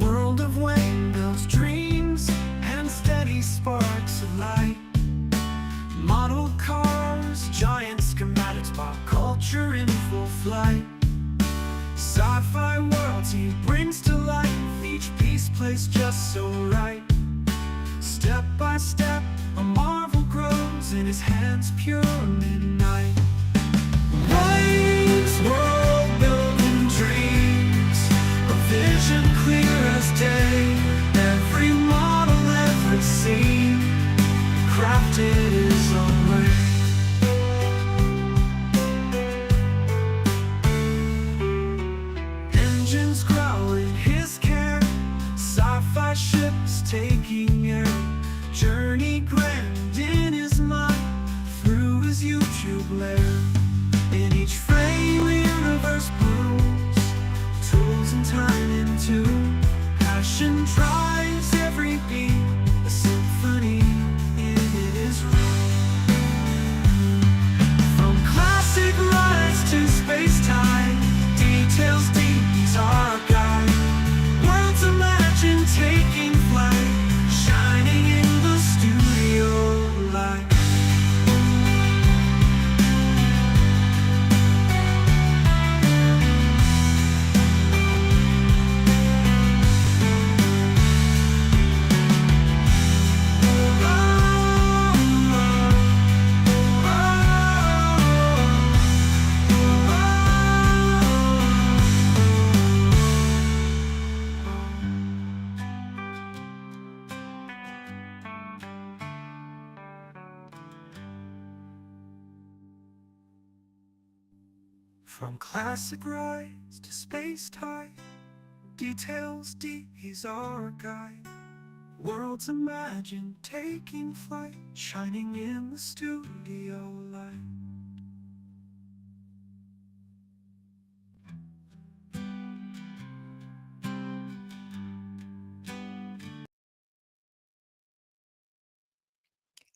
World of windmills, dreams, and steady sparks of light. Model cars, giant schematics, pop culture in full flight. Sci-fi worlds he brings to life, each piece placed just so right. Step by step, a marvel grows in his hands, pure midnight. Waves, world building dreams, a vision clear as day. Every model ever seen, crafted his own way. Engines cry From classic rides to space time, details deep, he's our guide. Worlds imagined taking flight, shining in the studio light.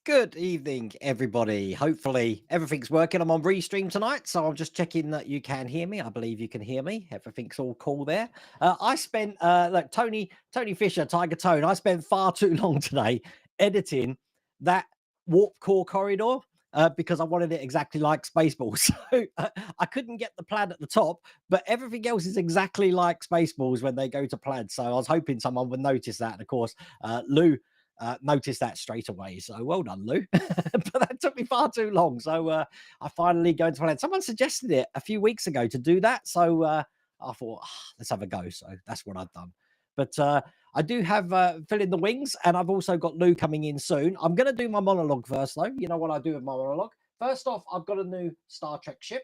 Good evening, everybody. Hopefully everything's working. I'm on Restream tonight, so I'm just checking that you can hear me. I believe you can hear me. Everything's all cool there. I spent, look, Tony Fisher, Tiger Tone. I spent far too long today editing that warp core corridor because I wanted it exactly like Spaceballs. So I couldn't get the plaid at the top, but everything else is exactly like Spaceballs when they go to plaid. So I was hoping someone would notice that. And of course, Lou noticed that straight away. So well done, Lou. But that took me far too long. So I finally go into plan. Someone suggested it a few weeks ago to do that. So I thought, let's have a go. So that's what I've done. But I do have fill in the wings, and I've also got Lou coming in soon. I'm going to do my monologue first, though. You know what I do with my monologue? First off, I've got a new Star Trek ship,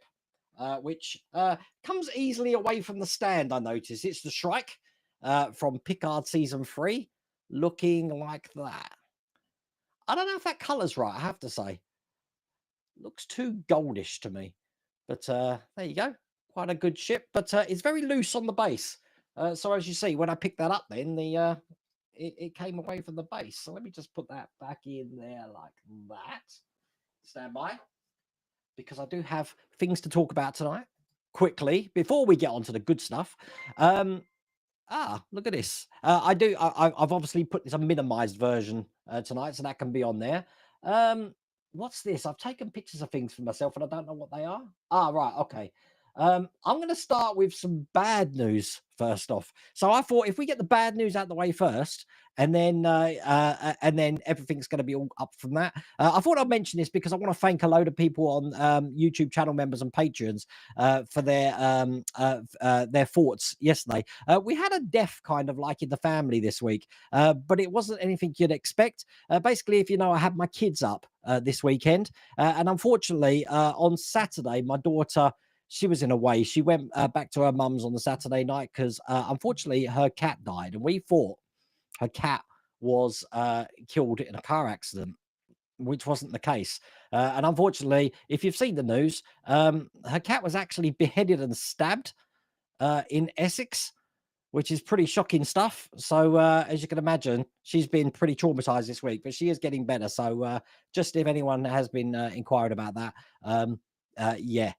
which comes easily away from the stand, I notice. It's the Shrike from Picard Season 3. Looking like that. I don't know if that colour's right, I have to say. Looks too goldish to me. But there you go. Quite a good ship, but it's very loose on the base. So as you see, when I picked that up then, it came away from the base. So let me just put that back in there like that. Stand by. Because I do have things to talk about tonight. Quickly, before we get on to the good stuff. Look at this. I've obviously put this a minimized version tonight, so that can be on there. What's this? I've taken pictures of things for myself, and I don't know what they are. Right, okay. I'm going to start with some bad news first off. So I thought if we get the bad news out the way first, and then everything's going to be all up from that. I thought I'd mention this because I want to thank a load of people on YouTube channel members and patrons for their thoughts yesterday. We had a death kind of like in the family this week, but it wasn't anything you'd expect. Basically, if you know, I had my kids up this weekend, and unfortunately, on Saturday, my daughter, she was in a way. She went back to her mum's on the Saturday night because unfortunately her cat died, and we thought her cat was killed in a car accident, which wasn't the case. And unfortunately, if you've seen the news, her cat was actually beheaded and stabbed in Essex, which is pretty shocking stuff. So as you can imagine, she's been pretty traumatized this week, but she is getting better. So just if anyone has been inquired about that, yeah,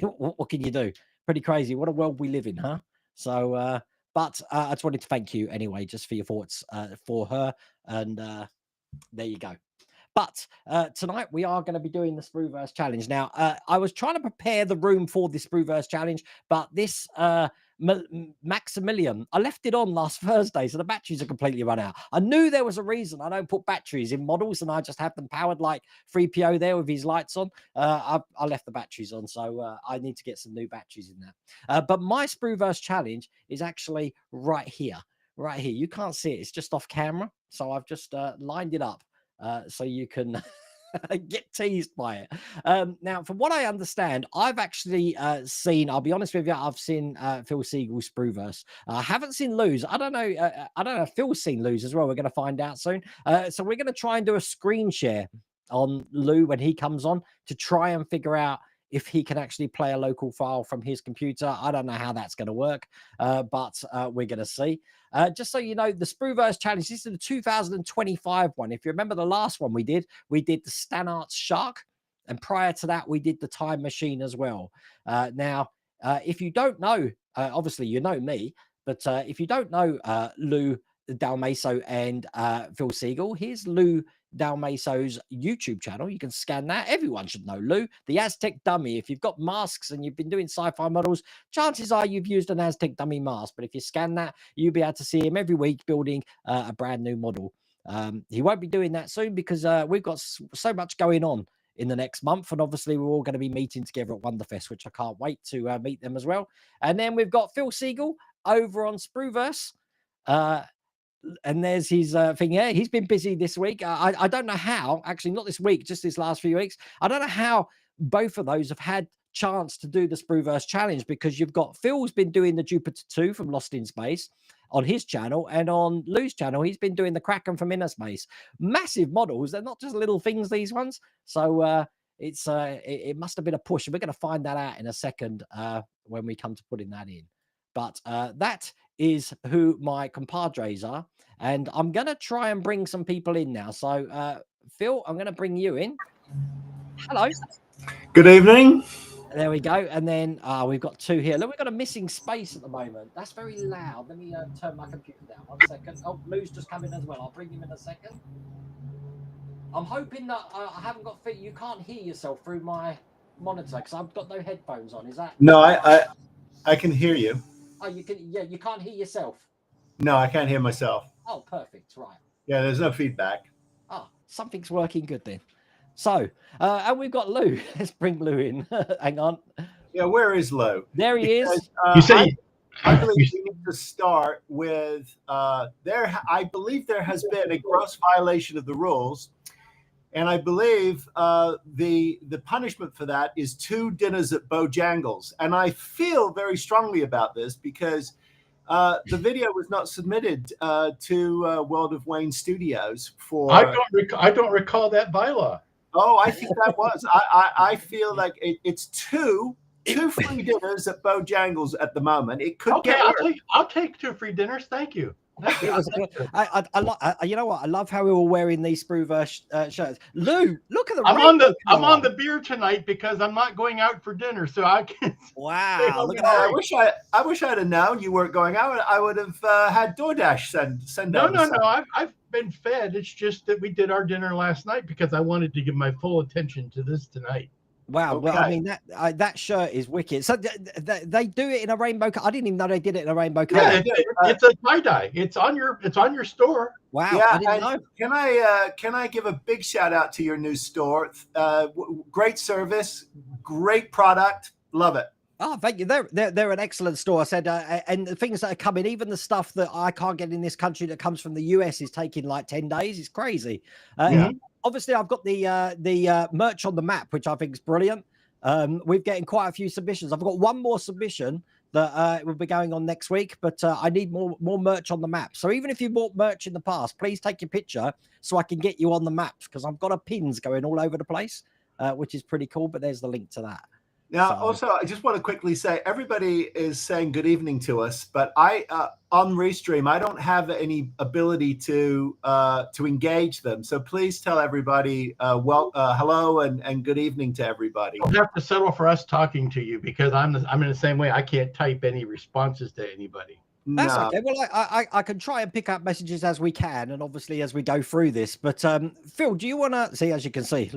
what can you do? Pretty crazy. What a world we live in, huh? So, but I just wanted to thank you anyway, just for your thoughts for her. And there you go. But tonight we are going to be doing the Sprueverse challenge. Now, I was trying to prepare the room for the Sprueverse challenge, but this Maximilian, I left it on last Thursday, so the batteries are completely run out. I knew there was a reason I don't put batteries in models, and I just have them powered like 3PO there with his lights on. I left the batteries on, so I need to get some new batteries in there. But my Sprueverse challenge is actually right here. Right here. You can't see it. It's just off camera. So I've just lined it up. So you can get teased by it. Now, from what I understand, I've actually seen, I'll be honest with you, I've seen Phil Segal's Sprueverse. I haven't seen Lou's. I don't know if Phil's seen Lou's as well. We're going to find out soon. So we're going to try and do a screen share on Lou when he comes on to try and figure out if he can actually play a local file from his computer. I don't know how that's going to work, but we're going to see. Just so you know, the Sprueverse challenge, this is the 2025 one. If you remember the last one we did the Stanart's Shark, and prior to that, we did the Time Machine as well. Now, if you don't know, obviously you know me, but if you don't know Lou Dalmaso and Phil Segal, here's Lou Dalmaso's YouTube channel. You can scan that. Everyone should know Lou, the AZTEK dummy. If you've got masks and you've been doing sci-fi models, chances are you've used an AZTEK dummy mask. But if you scan that, you'll be able to see him every week building a brand new model. He won't be doing that soon because we've got so much going on in the next month, and obviously we're all going to be meeting together at Wonderfest, which I can't wait to meet them as well. And then we've got Phil Segal over on Sprueverse. And there's his thing. Yeah, he's been busy this week. I don't know how, actually, not this week, just this last few weeks. I don't know how both of those have had chance to do the Sprueverse challenge because you've got Phil's been doing the Jupiter 2 from Lost in Space on his channel, and on Lou's channel he's been doing the Kraken from Inner Space. Massive models, they're not just little things, these ones. So it must have been a push, and we're going to find that out in a second when we come to putting that in. But that is who my compadres are, and I'm going to try and bring some people in now. So Phil, I'm going to bring you in. Hello. Good evening. There we go. And then we've got two here. Look, we've got a missing space at the moment. That's very loud. Let me turn my computer down. 1 second. Oh, Lou's just come in as well. I'll bring him in a second. I'm hoping that I haven't got fit. You can't hear yourself through my monitor because I've got no headphones on. Is that? No, I can hear you. Oh, you can. Yeah, you can't hear yourself. No, I can't hear myself. Oh, perfect. Right. Yeah, there's no feedback. Oh, something's working good then. So, and we've got Lou. Let's bring Lou in. Hang on. Yeah, where is Lou? There he is. You say I believe we need to start with I believe there has been a gross violation of the rules, and I believe the punishment for that is 2 dinners at Bojangles. And I feel very strongly about this because the video was not submitted to World of Wayne Studios for. I don't recall that bylaw. Oh, I think that was. I feel like it's two free dinners at Bojangles at the moment. It could Okay, get. I'll take 2 free dinners. Thank you. You know what? I love how we're all wearing these Sprueverse shirts. Lou, look at the. I'm on the beer tonight because I'm not going out for dinner, so I can. Wow! Look at that. I wish I'd have known you weren't going out. I would have had DoorDash send. No. I've been fed. It's just that we did our dinner last night because I wanted to give my full attention to this tonight. Wow. Okay. Well, I mean that shirt is wicked. So they do it in a rainbow. I didn't even know they did it in a rainbow color. Yeah, it's a tie dye. It's on your store. Wow. Yeah, I didn't know. Can I give a big shout out to your new store? Great service, great product, love it. Oh, thank you. They're an excellent store. I said, and the things that are coming, even the stuff that I can't get in this country that comes from the US is taking like 10 days. It's crazy. Obviously, I've got the merch on the map, which I think is brilliant. We're getting quite a few submissions. I've got one more submission that will be going on next week, but I need more merch on the map. So even if you bought merch in the past, please take your picture so I can get you on the maps because I've got a pins going all over the place, which is pretty cool. But there's the link to that. Now, also, I just want to quickly say everybody is saying good evening to us, but I on Restream I don't have any ability to engage them. So please tell everybody hello and good evening to everybody. You'll have to settle for us talking to you because I'm in the same way. I can't type any responses to anybody. That's okay. Well, I can try and pick up messages as we can, and obviously as we go through this. But Phil, do you want to see? As you can see,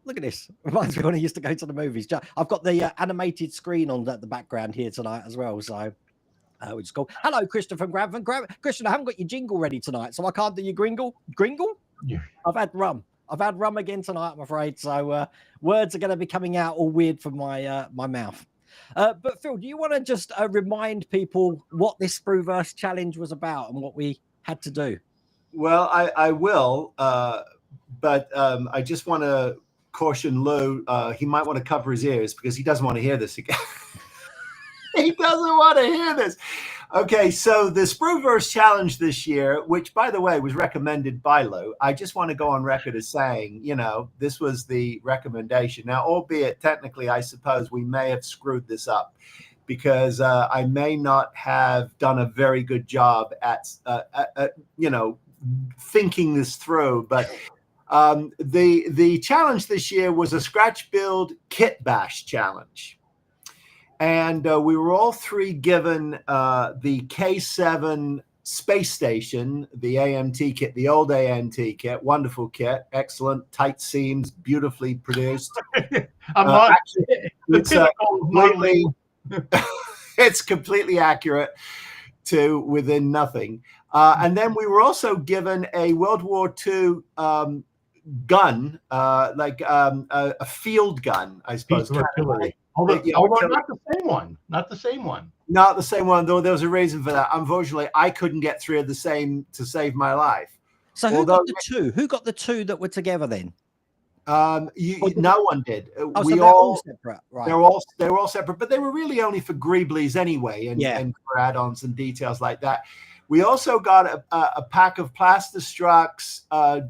Look at this. Reminds me when I used to go to the movies. I've got the animated screen on the background here tonight as well. So, which is cool. Hello, Christopher from Grantham. Christian, I haven't got your jingle ready tonight, so I can't do your gringle. Gringle? Yeah. I've had rum again tonight, I'm afraid. So, words are going to be coming out all weird from my mouth. But Phil, do you want to just remind people what this Sprueverse challenge was about and what we had to do? Well, I will, but I just want to caution Lou, he might want to cover his ears because he doesn't want to hear this again. He doesn't want to hear this. Okay, so the Sprueverse challenge this year, which by the way was recommended by Lou, I just want to go on record as saying, this was the recommendation. Now, albeit technically, I suppose we may have screwed this up because I may not have done a very good job at thinking this through, but the challenge this year was a scratch build kit bash challenge. And we were all three given the K7 space station, the AMT kit, the old AMT kit, wonderful kit, excellent, tight seams, beautifully produced. It's completely accurate to within nothing. And then we were also given a World War II gun, a field gun, I suppose. Although not the same one. Not the same one. Not the same one, though there was a reason for that. Unfortunately, I couldn't get 3 of the same to save my life. So who got the two? Who got the 2 that were together then? No one did. Oh, We so they're all separate, right? They were all separate, but they were really only for greeblies anyway, and for add-ons and details like that. We also got a pack of Plastistructs, a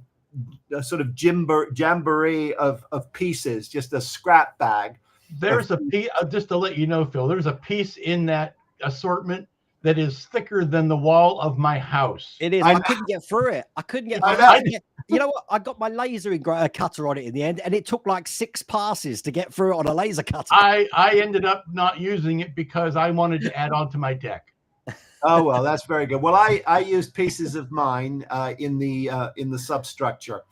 sort of jamboree of pieces, just a scrap bag. There's a piece, just to let you know, Phil, there's a piece in that assortment that is thicker than the wall of my house. It is. I couldn't get through it. I couldn't get. You know what? I got my laser cutter on it in the end, and it took like 6 passes to get through it on a laser cutter. I ended up not using it because I wanted to add on to my deck. Oh well, that's very good. Well, I used pieces of mine in the substructure,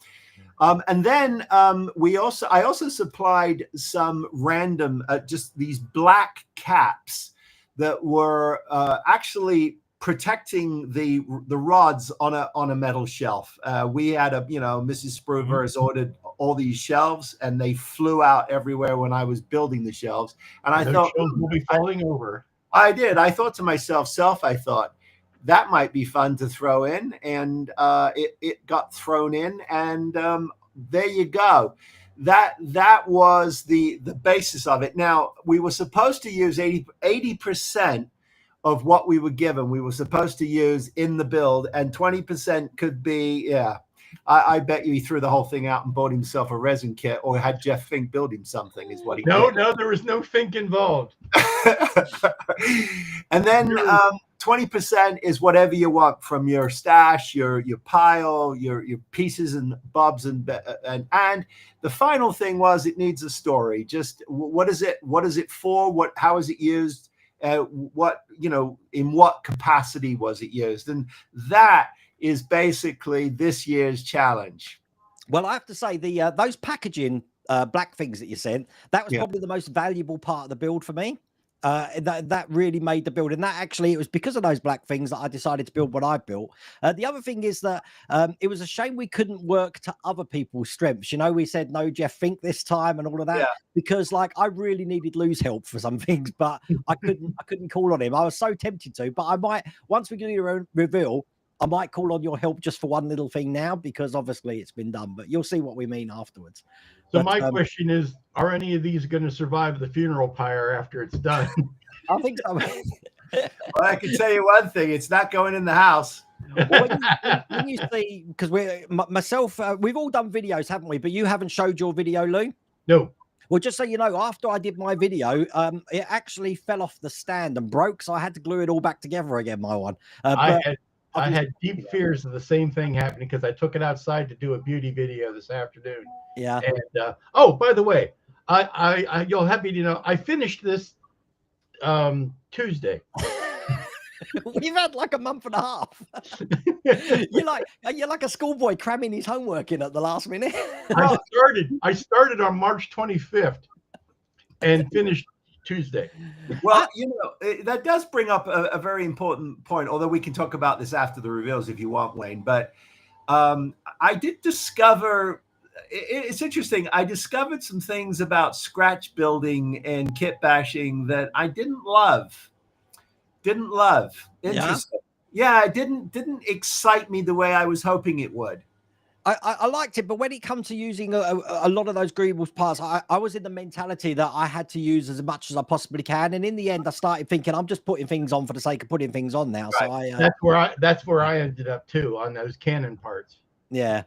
and then I also supplied some random just these black caps that were actually protecting the rods on a metal shelf. We had Mrs. Sprueverse ordered all these shelves, and they flew out everywhere when I was building the shelves. And I thought, shelves will be falling over. I did. I thought to myself, I thought that might be fun to throw in, and it got thrown in, and there you go. That was the basis of it. Now, we were supposed to use 80% of what we were given. We were supposed to use in the build, and 20% could be, I bet you he threw the whole thing out and bought himself a resin kit, or had Jeff Fink build him something, is what he did. No, there was no Fink involved. And then 20% is whatever you want from your stash, your pile, your pieces and bobs, and the final thing was it needs a story. Just what is it for? How is it used? In what capacity was it used? And that is basically this year's challenge. Well, I have to say those packaging black things that you sent, that was probably the most valuable part of the build for me. That really made the build, and that actually it was because of those black things that I decided to build what I built. The other thing is that it was a shame we couldn't work to other people's strengths. We said no Jeff Fink this time and all of that, because like I really needed Lou's help for some things, but I couldn't call on him. I was so tempted to, but I might, once we do your own reveal, I might call on your help just for one little thing now, because obviously it's been done, but you'll see what we mean afterwards. So my question is, are any of these going to survive the funeral pyre after it's done? I think so. Well, I can tell you one thing, it's not going in the house. Well, when you see, because we've all done videos, haven't we? But you haven't showed your video, Lou? No. Well, just so you know, after I did my video, it actually fell off the stand and broke, so I had to glue it all back together again, my one. I had deep fears of the same thing happening because I took it outside to do a beauty video this afternoon. Yeah. And by the way, you'll have me to know I finished this Tuesday. We've had like a month and a half. You're like a schoolboy cramming his homework in at the last minute. I started on March 25th and finished Tuesday. Well, that does bring up a very important point, although we can talk about this after the reveals if you want, Wayne. But I did discover, it's interesting, I discovered some things about scratch building and kitbashing that I didn't love. Interesting. Yeah, it didn't excite me the way I was hoping it would. I liked it, but when it comes to using a lot of those greebles parts, I was in the mentality that I had to use as much as I possibly can, and in the end, I started thinking I'm just putting things on for the sake of putting things on now. Right. So that's where I ended up too, on those cannon parts. Yeah,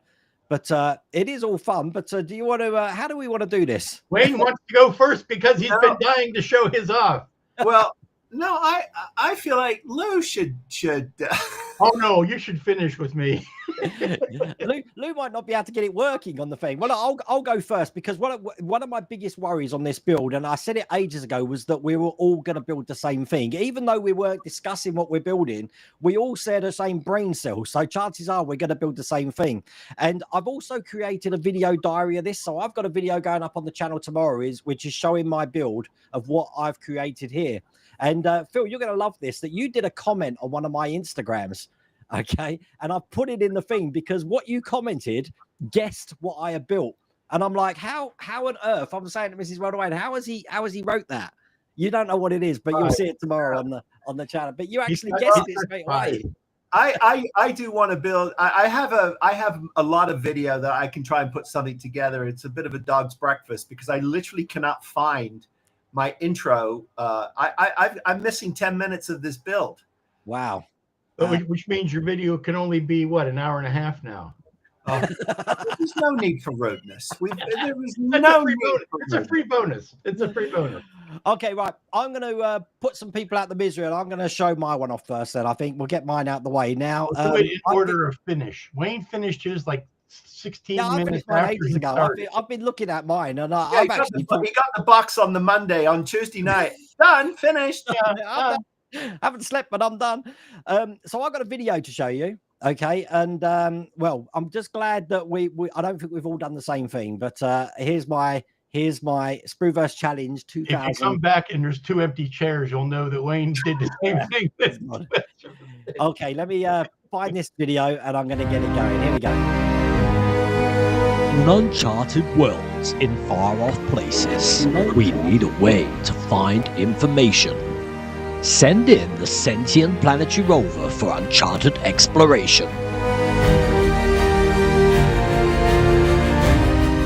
but it is all fun. But do you want to? How do we want to do this? Wayne wants to go first because he's been dying to show his off. Well. No, I feel like Lou should. Oh no, you should finish with me. Lou might not be able to get it working on the thing. Well, I'll go first, because one of my biggest worries on this build, and I said it ages ago, was that we were all going to build the same thing. Even though we weren't discussing what we're building, we all share the same brain cells. So chances are we're going to build the same thing. And I've also created a video diary of this. So I've got a video going up on the channel tomorrow, which is showing my build of what I've created here. And Phil, you're going to love this, that you did a comment on one of my Instagrams, okay? And I've put it in the thing because what you commented guessed what I had built. And I'm like, how on earth? I'm saying to Mrs. Worldwide, how has he wrote that? You don't know what it is, but you'll see it tomorrow on the channel. But you actually guessed it straight away. I do want to build. I have a lot of video that I can try and put something together. It's a bit of a dog's breakfast because I literally cannot find my intro. I'm missing 10 minutes of this build. Wow. Which means your video can only be what, an hour and a half now. There's no need for rudeness. There was It's no a free need bonus. for It's a free bonus. It's a free bonus. Okay, right. I'm going to put some people out the misery, and I'm going to show my one off first. Then I think we'll get mine out the way now. We'll do it in order of finish. Wayne finished his like 16 I minutes finished mine after ages he ago. started. I've been looking at mine, and he I've got actually he got the box on the Monday. On Tuesday night, done, finished. I haven't slept, but I'm done. So I got a video to show you. Okay, and well, I'm just glad that we I don't think we've all done the same thing, but here's my Sprueverse challenge 2000. If you come back and there's 2 empty chairs, you'll know that Wayne did the same thing. Okay, let me find this video, and I'm going to get it going. Here we go. In uncharted worlds in far-off places, we need a way to find information. Send in the sentient planetary rover for uncharted exploration.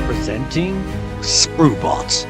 Presenting Spruebots.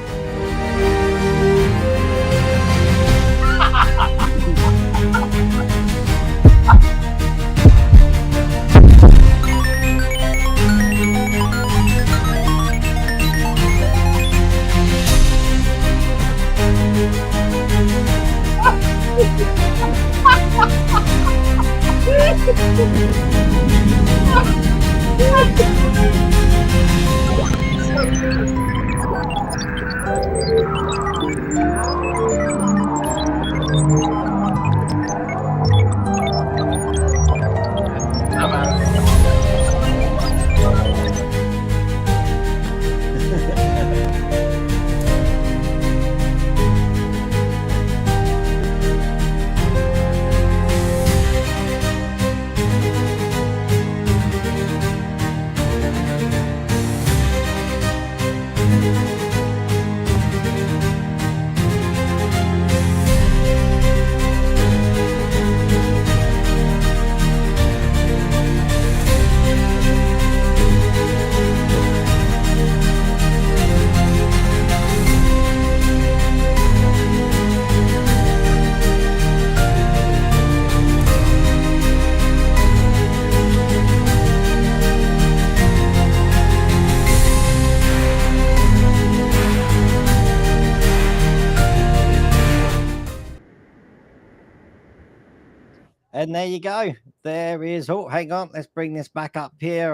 And there you go. There is. Oh, hang on. Let's bring this back up here.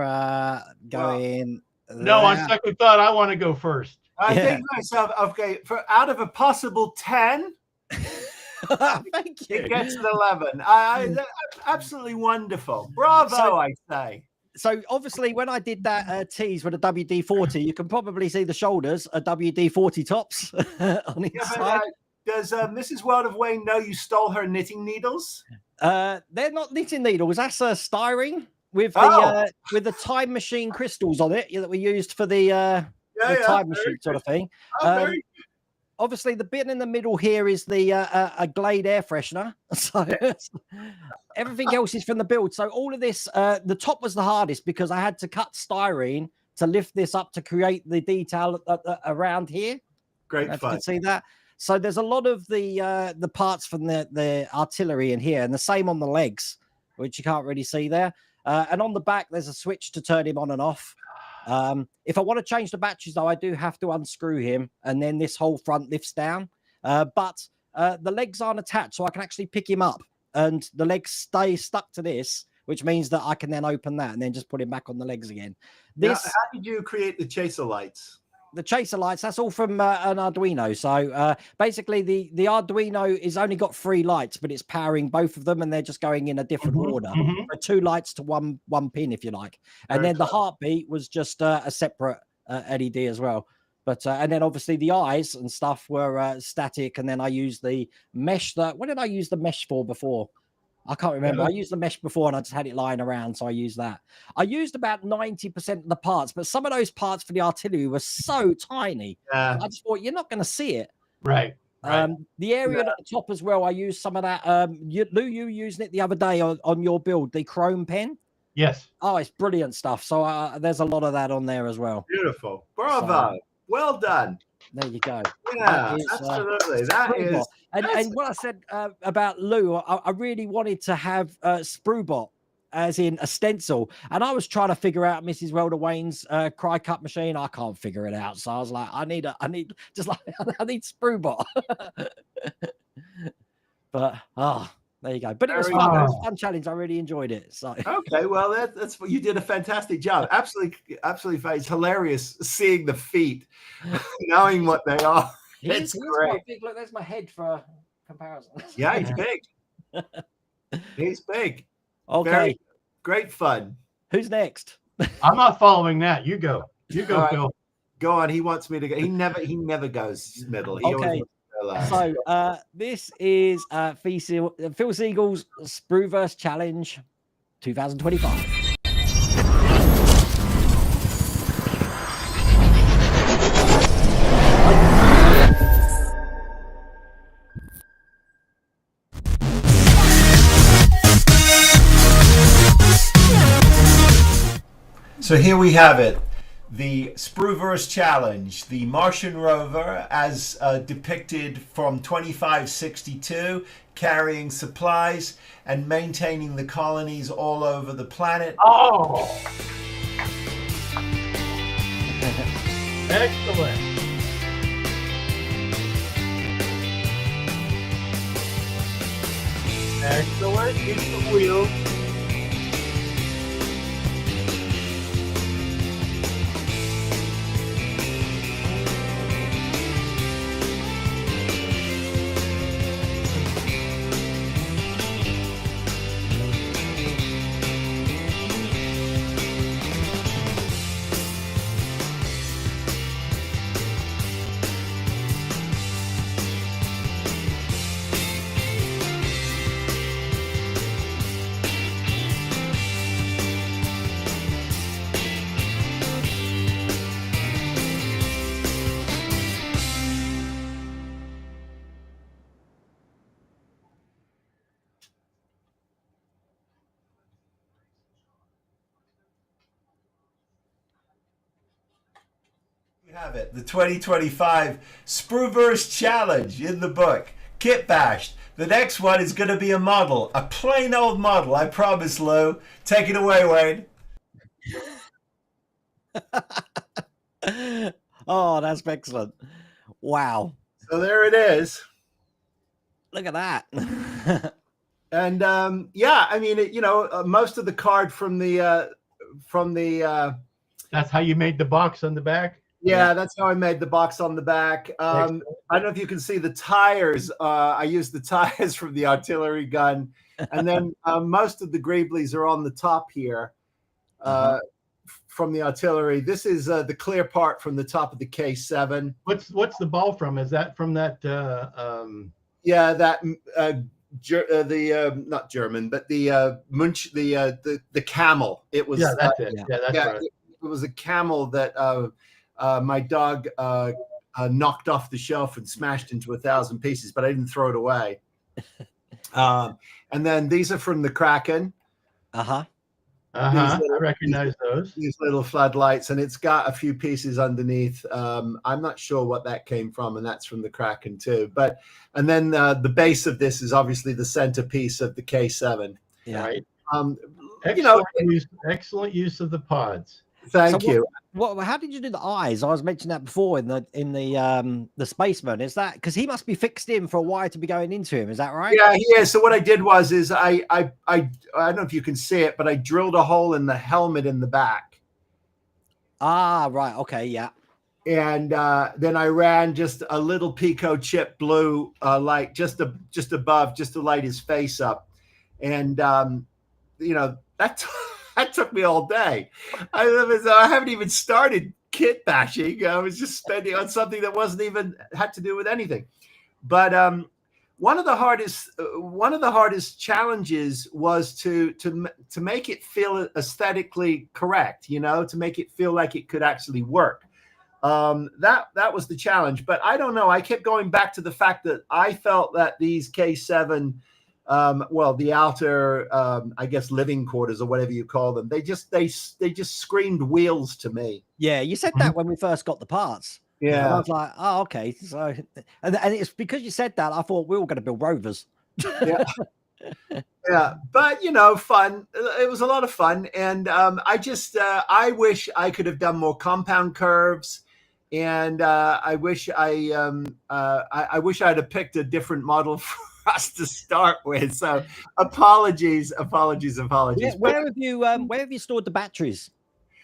Going. No, on second thought, I want to go first. I think myself, okay, out of a possible 10, thank you. it gets an 11. Absolutely wonderful. Bravo, So- I say. So obviously, when I did that tease with a WD-40, you can probably see the shoulders are WD-40 tops on each Yeah, side. but, does Mrs. World of Wayne know you stole her knitting needles? They're not knitting needles. That's styrene with the time machine crystals on it that we used for the time machine sort of thing. Very Obviously, the bit in the middle here is the a Glade air freshener. So everything else is from the build. So all of this, the top was the hardest because I had to cut styrene to lift this up to create the detail around here. great If you fun. can see that. So there's a lot of the parts from the artillery in here, and the same on the legs, which you can't really see there. And on the back, there's a switch to turn him on and off. If I want to change the batteries, though, I do have to unscrew him, and then this whole front lifts down. But the legs aren't attached, so I can actually pick him up, and the legs stay stuck to this, which means that I can then open that and then just put him back on the legs again. This How did you create the chaser lights? the chaser lights, that's all from an Arduino. So basically the Arduino is only got 3 lights, but it's powering both of them, and they're just going in a different order. So 2 lights to one pin, if you like. And Very then the heartbeat was just a separate LED as well. But and then obviously the eyes and stuff were static, and then I used the mesh. What did I use the mesh for before? I can't remember. I used the mesh before and I just had it lying around, so I used that. I used about 90% of the parts, but some of those parts for the artillery were so tiny. Yeah. I just thought, you're not going to see it. Right. Right. The area at the top as well, I used some of that. Lou, you using it the other day on your build, the chrome pen. Yes. Oh, it's brilliant stuff. So there's a lot of that on there as well. Beautiful. Bravo. Well done. There you go. Yeah, absolutely. That is. And what I said about Lou, I really wanted to have Spruebot as in a stencil, and I was trying to figure out Mrs. Welder Wayne's cry cut machine. I can't figure it out, so I was like, I need Spruebot. But there you go. But it was fun. It was a fun challenge. I really enjoyed it. So Okay, well that's you did a fantastic job. Absolutely fine. It's hilarious seeing the feet, knowing what they are. It's great. Big. Look, there's my head for comparison. Yeah, he's big. He's big. Okay. Very great fun. Who's next? I'm not following that. You go. You go, All right. Phil. Go on. He wants me to go. He never goes middle. He Okay. So this is Phil Segal's Sprueverse Challenge 2025. So here we have it. The Sprueverse Challenge, the Martian rover as depicted from 2562, carrying supplies and maintaining the colonies all over the planet. Oh! Excellent. Excellent. Use the wheel. Have it, the 2025 Sprueverse Challenge in the book, Kitbashed. The next one is going to be a model, a plain old model, I promise, Lou. Take it away, Wayne. Oh, that's excellent. Wow. So there it is. Look at that. And yeah, I mean, most of the card from the That's how you made the box on the back? yeah, that's how I made the box on the back. I don't know if you can see the tires. I used the tires from the artillery gun. And then most of the greeblies are on the top here from the artillery. This is the clear part from the top of the K7. What's the ball from? Is that from that? Yeah, that not German, but the Munch, the camel. It was. Yeah, that's it. Yeah, that's right. It was a camel that my dog knocked off the shelf and smashed into 1,000 pieces, but I didn't throw it away. And then these are from the Kraken. I recognize those. These little floodlights, and it's got a few pieces underneath. I'm not sure what that came from, and that's from the Kraken too. And then the base of this is obviously the centerpiece of the K7. Yeah. Right. Excellent use of the pods. Thank you. How did you do the eyes? I was mentioning that before in the spaceman. Is that because he must be fixed in for a wire to be going into him? Is that right? Yeah, he is. So what I did was I don't know if you can see it, but I drilled a hole in the helmet in the back. Ah, right. Okay, yeah. And then I ran just a little Pico chip blue light just above, just to light his face up. And that took me all day. I haven't even started kit bashing. I was just spending on something that wasn't even had to do with anything. But one of the hardest challenges was to make it feel aesthetically correct. To make it feel like it could actually work. that was the challenge. But I don't know. I kept going back to the fact that I felt that these K7, well, the outer, I guess, living quarters or whatever you call them, they just screamed wheels to me. Yeah, you said that when we first got the parts. Yeah. And I was like, oh, okay. So, and it's because you said that I thought we were going to build rovers. Yeah. Yeah, but you know, fun. It was a lot of fun, and I just I wish I could have done more compound curves, and I wish I wish I'd have picked a different model for us to start with. So apologies. Yeah, where have you stored the batteries?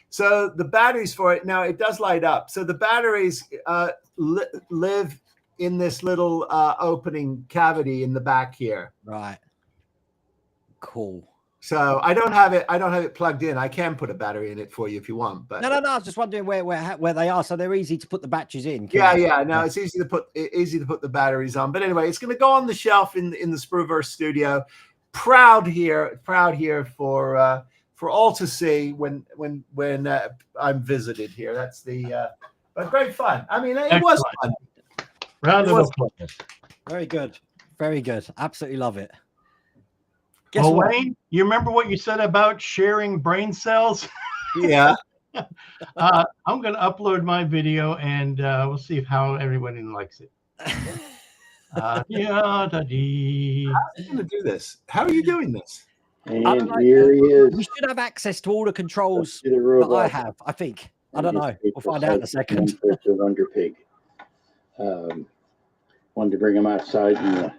So the batteries for it now, it does light up. So the batteries live in this little opening cavity in the back here. Right. Cool. So I don't have it plugged in. I can put a battery in it for you if you want. But no. I was just wondering where they are. So they're easy to put the batteries in. Yeah. No, it's easy to put the batteries on. But anyway, it's going to go on the shelf in the Sprueverse studio. Proud here for all to see when I'm visited here. That's the but great fun. I mean, it was fun. Round of applause. Very good. Very good. Absolutely love it. Guess what? Wayne, you remember what you said about sharing brain cells? Yeah. I'm going to upload my video and we'll see how everyone likes it. How's he going to do this? How are you doing this? And here he is. We should have access to all the controls that I have, I think. I don't know. We'll find out in a second. Wonder Pig. Wanted to bring him outside and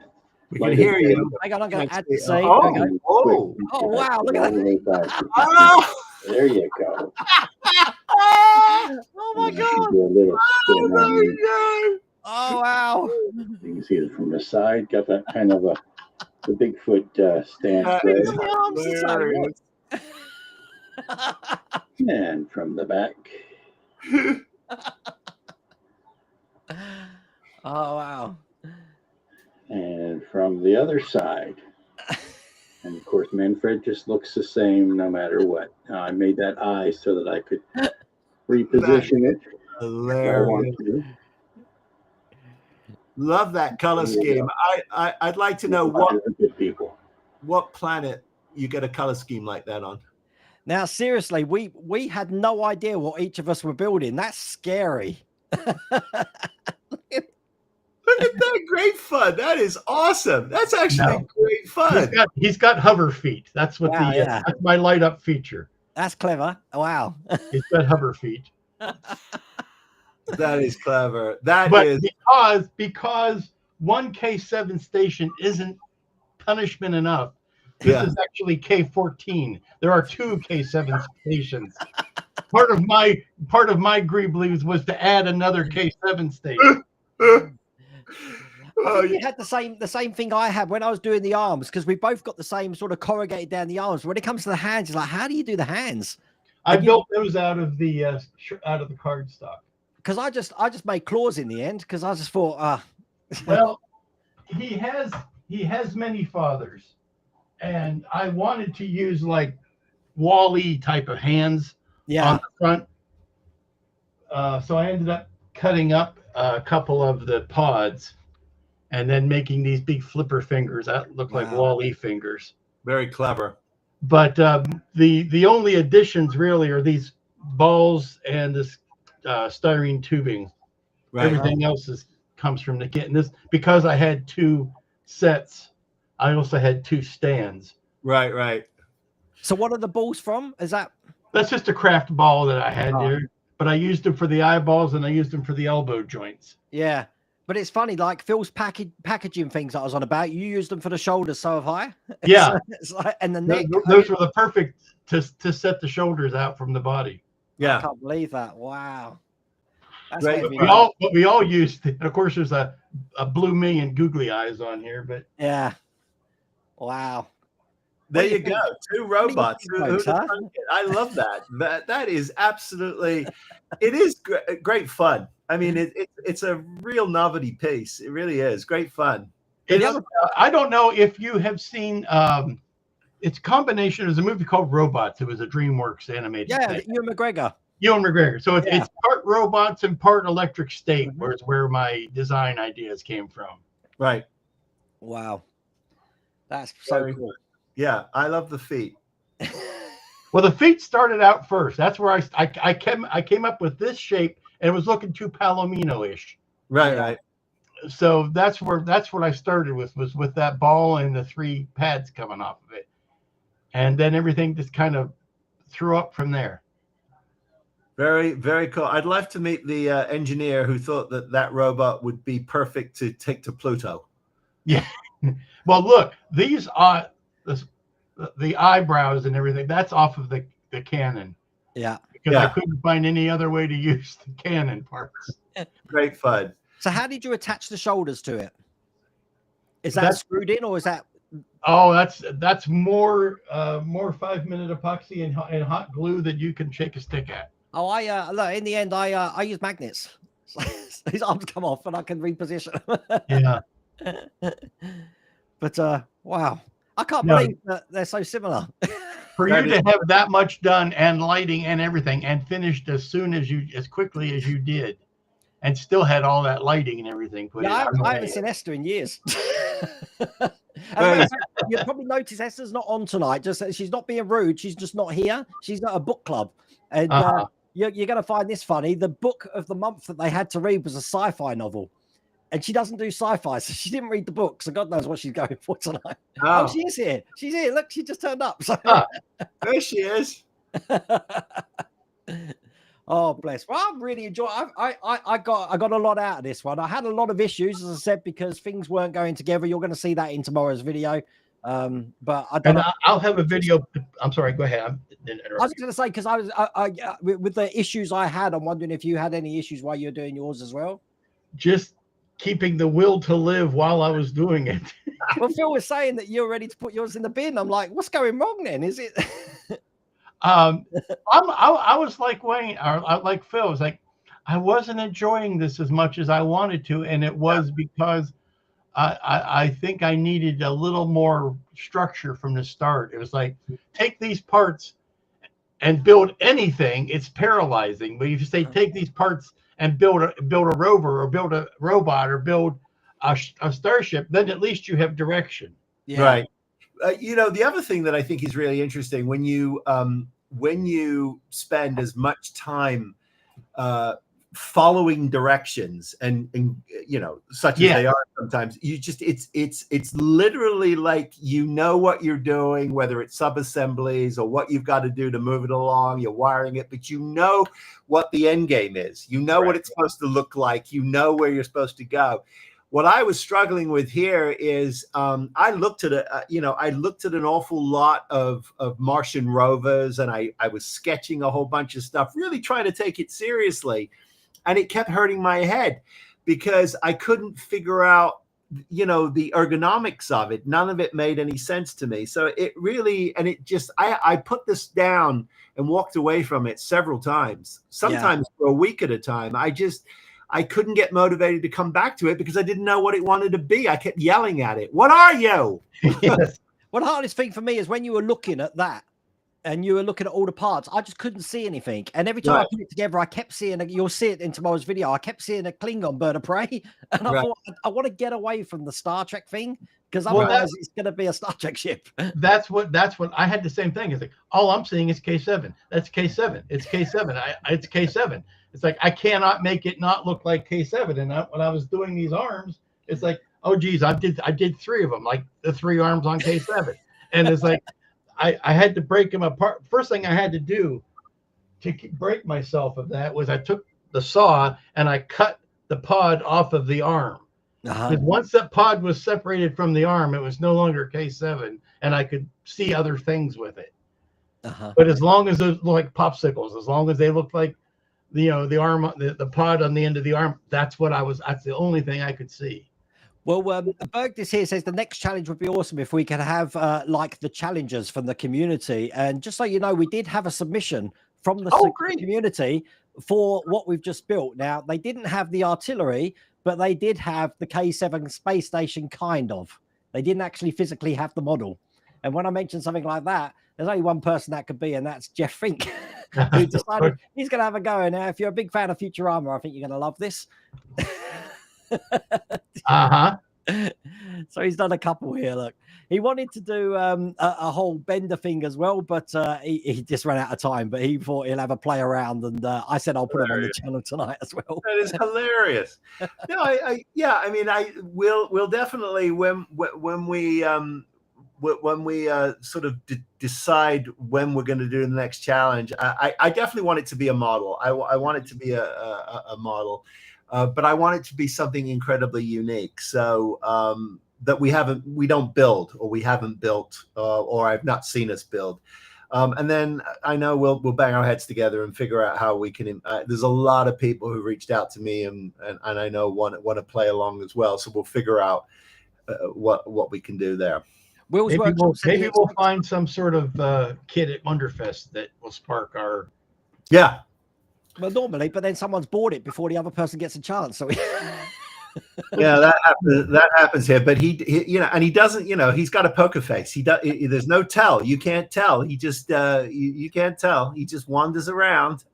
we can hear you. Hang on, I'm going to add the save. Oh, wow, look at that. There you go. Oh my god. Oh wow. You can see it from the side. Got that kind of the Bigfoot stance there. And from the back. Oh wow. And from the other side. And of course, Manfred just looks the same no matter what. I made that eye so that I could reposition it. Hilarious. Love that color scheme. I'd like to know what planet you get a color scheme like that on. Now, seriously, we had no idea what each of us were building. That's scary. Look at that. Great fun. That is awesome. That's actually great fun. He's got hover feet. That's what that's my light up feature. That's clever. Wow. He's got hover feet. That is clever. Because one K7 station isn't punishment enough. This is actually K14. There are two K7 stations. Part of my Greeblies was to add another K7 station. You had the same thing I had when I was doing the arms, because we both got the same sort of corrugated down the arms. When it comes to the hands, it's like, how do you do the hands? I built those out of the card stock. Because I just made claws in the end, because I just thought, well, he has many fathers, and I wanted to use like Wall-E type of hands on the front. So I ended up cutting up a couple of the pods and then making these big flipper fingers that look like Wall-E fingers. Very clever. But the only additions really are these balls and this styrene tubing. Right. Everything else comes from the kit. And this, because I had two sets, I also had two stands. Right. So what are the balls from? That's just a craft ball that I had there. But I used them for the eyeballs and I used them for the elbow joints. Yeah. But it's funny, like Phil's packaging things that I was on about, you used them for the shoulders, so have I. Yeah. It's like, and the neck. Those were the perfect to set the shoulders out from the body. Yeah. I can't believe that. Wow. That's right. But we all used, of course, there's a blue million googly eyes on here, but. Yeah. Wow. There you go. Two robots. I love that. That is absolutely, it is great fun. I mean, it's a real novelty piece. It really is great fun. I don't know if you have seen, it's a combination. There's a movie called Robots. It was a DreamWorks animated thing. Ewan McGregor. Ewan McGregor. So it's, Yeah. it's part robots and part electric state, where my design ideas came from. Right. Wow. That's so Very cool. good. Yeah, I love the feet. Well, the feet started out first. That's where I came up with this shape, and it was looking too Palomino-ish. Right, Yeah. right. So that's what I started with, was with that ball and the 3 pads coming off of it, and then everything just kind of threw up from there. Very, very cool. I'd love to meet the engineer who thought that robot would be perfect to take to Pluto. Yeah. Well, look, these are the eyebrows and everything. That's off of the Canon. Yeah. Because I couldn't find any other way to use the Canon parts. Great fun. So how did you attach the shoulders to it? Is that screwed in, or is that? Oh, that's more 5-minute epoxy and hot glue that you can shake a stick at. Oh, look, in the end, I use magnets. His arms come off and I can reposition them. Yeah. But wow, I can't believe that they're so similar. For you to have that much done, and lighting and everything, and finished as quickly as you did, and still had all that lighting and everything. Yeah, I haven't seen Esther in years. You'll probably notice Esther's not on tonight. Just she's not being rude. She's just not here. She's at a book club, and you're going to find this funny. The book of the month that they had to read was a sci-fi novel, and she doesn't do sci-fi, so she didn't read the book. So God knows what she's going for tonight. Oh, she is here. She's here. Look, she just turned up. So. There she is. Oh, bless. Well, I'm really enjoying. I got a lot out of this one. I had a lot of issues, as I said, because things weren't going together. You're going to see that in tomorrow's video. But I don't. I'll have a video. I'm sorry. Go ahead. I was going to say, because I with the issues I had, I'm wondering if you had any issues while you're doing yours as well. Just keeping the will to live while I was doing it. Well, Phil was saying that you're ready to put yours in the bin. I'm like, what's going wrong then? Is it? I was like Wayne, or like Phil. Was like, I wasn't enjoying this as much as I wanted to, and it was because I think I needed a little more structure from the start. It was like, take these parts and build anything. It's paralyzing. But if you say take these parts and build a rover, or build a robot, or build a starship, then at least you have direction. Yeah. Right. The other thing that I think is really interesting, when you spend as much time following directions and such as they are sometimes, you just it's literally like what you're doing, whether it's sub-assemblies or what you've got to do to move it along, you're wiring it, but what the end game is, what it's supposed to look like, where you're supposed to go. What I was struggling with here is I looked at an awful lot of Martian rovers, and I was sketching a whole bunch of stuff, really trying to take it seriously. And it kept hurting my head because I couldn't figure out, the ergonomics of it. None of it made any sense to me. So I put this down and walked away from it several times, sometimes for a week at a time. I couldn't get motivated to come back to it because I didn't know what it wanted to be. I kept yelling at it. What are you? Yes. Well, the hardest thing for me is when you were looking at that and you were looking at all the parts, I just couldn't see anything. And every time I put it together, I kept seeing, you'll see it in tomorrow's video, I kept seeing a Klingon bird of prey. And I thought, I want to get away from the Star Trek thing, because otherwise it's going to be a Star Trek ship. That's what I had the same thing. It's like, all I'm seeing is K7. That's K7. It's K7. It's K7. It's like, I cannot make it not look like K7. And when I was doing these arms, it's like, oh geez, I did 3 of them, like the 3 arms on K7. And it's like, I had to break them apart. First thing I had to do to break myself of that was I took the saw and I cut the pod off of the arm. Because once that pod was separated from the arm, it was no longer K7, and I could see other things with it. But as long as those look like popsicles, as long as they looked like the arm, the pod on the end of the arm, that's the only thing I could see. Well, Berg this here says the next challenge would be awesome if we could have like the challengers from the community. And just so you know, we did have a submission from the community for what we've just built. Now, they didn't have the artillery, but they did have the K7 space station, kind of. They didn't actually physically have the model. And when I mentioned something like that, there's only one person that could be, and that's Jeff Fink, who decided he's going to have a go. Now, if you're a big fan of Futurama, I think you're going to love this. So he's done a couple here. Look, he wanted to do a whole Bender thing as well, but he just ran out of time. But he thought he'll have a play around, and I said I'll put him on the channel tonight as well. That is hilarious. No, I mean, we'll definitely when we sort of decide when we're going to do the next challenge. I definitely want it to be a model. I want it to be a model. But I want it to be something incredibly unique, so that we don't build, or we haven't built, or I've not seen us build. And then I know we'll bang our heads together and figure out how we can. There's a lot of people who reached out to me, and I know want to play along as well. So we'll figure out what we can do there. Maybe we'll find some sort of kid at Wonderfest that will spark our. Yeah. Well, normally, but then someone's bought it before the other person gets a chance. So yeah, that happens here. But he and he doesn't, he's got a poker face. There's no tell. You can't tell. He just you can't tell. He just wanders around.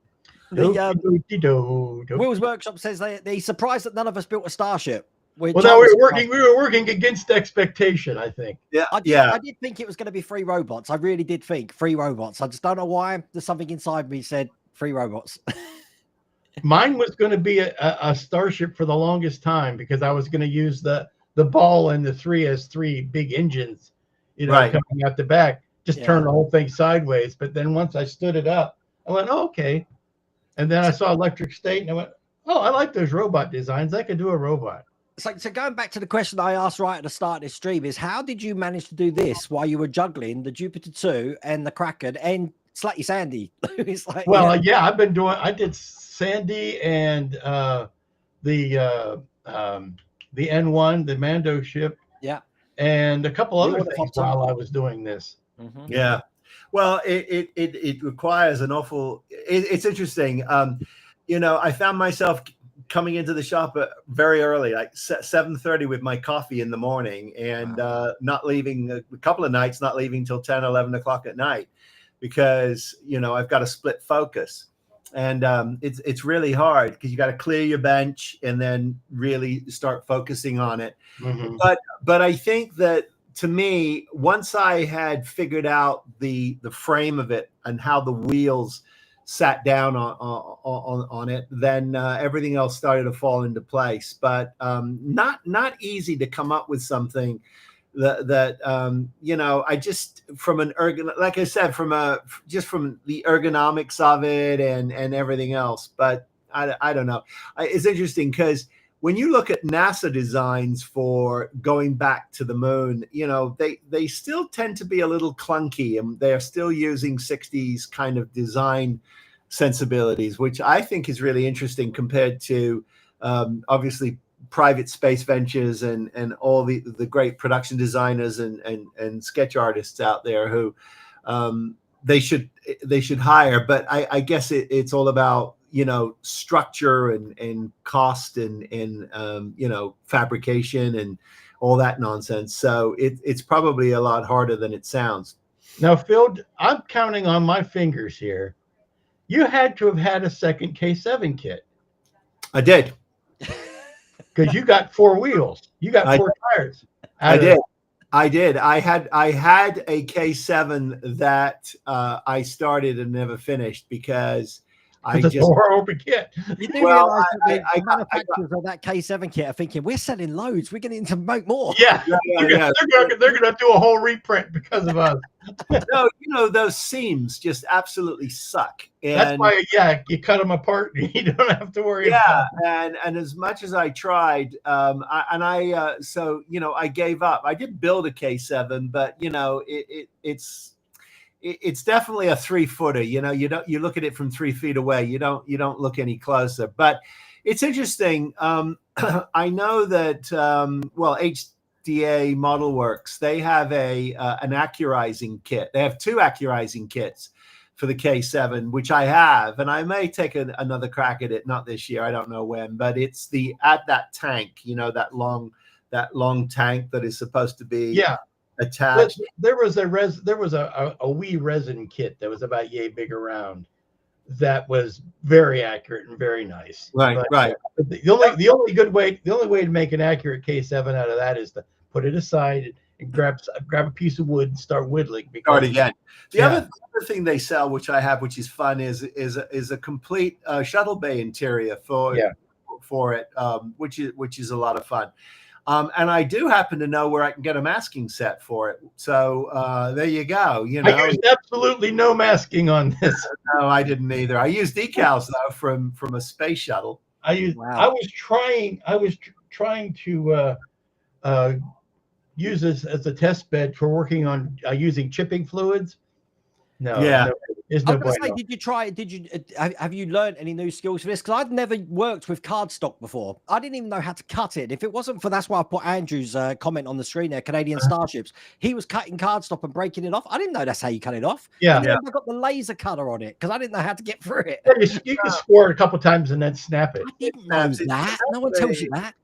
Will's Workshop says he's surprised that none of us built a starship. Well, now we were working against expectation, I think. Yeah, I did think it was going to be 3 robots. I really did think 3 robots. I just don't know why. There's something inside me said 3 robots. Mine was going to be a starship for the longest time, because I was going to use the ball and the 3 as 3 big engines, coming out the back, just turn the whole thing sideways. But then once I stood it up, I went, oh, okay. And then I saw Electric State, and I went, oh, I like those robot designs. I could do a robot. So going back to the question I asked right at the start of this stream is, how did you manage to do this while you were juggling the Jupiter 2 and the Kraken and Slightly Sandy? It's like, I did Sandy and the N1, the Mando ship, and a couple other things while I was doing this. Yeah, well, it requires an awful. It's interesting. I found myself coming into the shop very early, like 7:30 with my coffee in the morning, and not leaving a couple of nights, not leaving till 10, 11 o'clock at night, because I've got to split focus, and it's really hard because you got to clear your bench and then really start focusing on it. But I think that, to me, once I had figured out the frame of it and how the wheels sat down on it, then everything else started to fall into place. But not easy to come up with something that I just, from an like I said, from the ergonomics of it and everything else. But I don't know. It's interesting because when you look at NASA designs for going back to the moon, they still tend to be a little clunky, and they're still using 60s kind of design sensibilities, which I think is really interesting compared to obviously private space ventures and all the great production designers and sketch artists out there who they should hire. But I guess it's all about structure and cost and fabrication and all that nonsense. So it's probably a lot harder than it sounds. Now, Phil, I'm counting on my fingers here. You had to have had a second K7 kit. I did. Because you got 4 wheels. You got 4 tires. I did. I had a K7 that I started and never finished because I just open kit. You do realize that the manufacturers of that K7 kit are thinking, we're selling loads, we're going to make more. Yeah. They're going to do a whole reprint because of us. No, those seams just absolutely suck. And that's why, you cut them apart and you don't have to worry about them. And as much as I tried, I gave up. I did build a K7, but it's definitely a 3-footer. You look at it from 3 feet away. You don't look any closer. But it's interesting. I know that HDA Model Works, they have an accurizing kit. They have 2 accurizing kits for the K7, which I have, and I may take another crack at it. Not this year. I don't know when. But it's that tank. That long tank that is supposed to be. attached. There was a wee resin kit that was about yay big around that was very accurate and very nice. Right, but, right. The only way to make an accurate K7 out of that is to put it aside and grab a piece of wood and start whittling. Start again. The other thing they sell, which I have, which is fun, is a complete shuttle bay interior for it, which is a lot of fun. And I do happen to know where I can get a masking set for it. So there you go. You know, I used absolutely no masking on this. No, I didn't either. I used decals though from a space shuttle. I was trying to use this as a test bed for working on using chipping fluids. No, there's no point. Have you learned any new skills for this? Because I'd never worked with cardstock before. I didn't even know how to cut it. If it wasn't for, that's why I put Andrew's comment on the screen there, Canadian Starships. He was cutting cardstock and breaking it off. I didn't know that's how you cut it off. Yeah. And then I got the laser cutter on it because I didn't know how to get through it. You can score it a couple times and then snap it. I didn't know that. No one tells you that.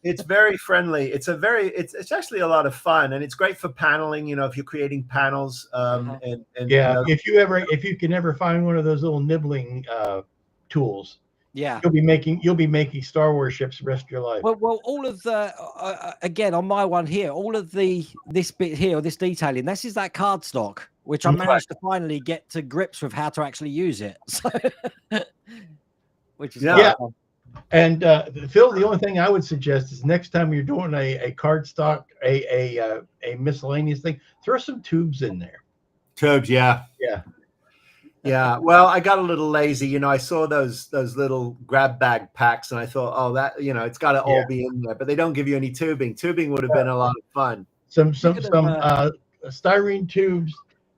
It's very friendly. It's actually a lot of fun, and it's great for paneling. You know, if you're creating panels, and if you can ever find one of those little nibbling tools, you'll be making Star Wars ships the rest of your life. Well, all of the again on my one here, all of this bit here, this detailing, this is that cardstock, which I managed to finally get to grips with how to actually use it. So, which is fun. And Phil, the only thing I would suggest is next time you're doing a cardstock, a miscellaneous thing, throw some tubes in there. Tubes, yeah. Well, I got a little lazy. You know, I saw those little grab bag packs, and I thought, oh, that it's got to all be in there. But they don't give you any tubing. Tubing would have been a lot of fun. Some styrene tubes,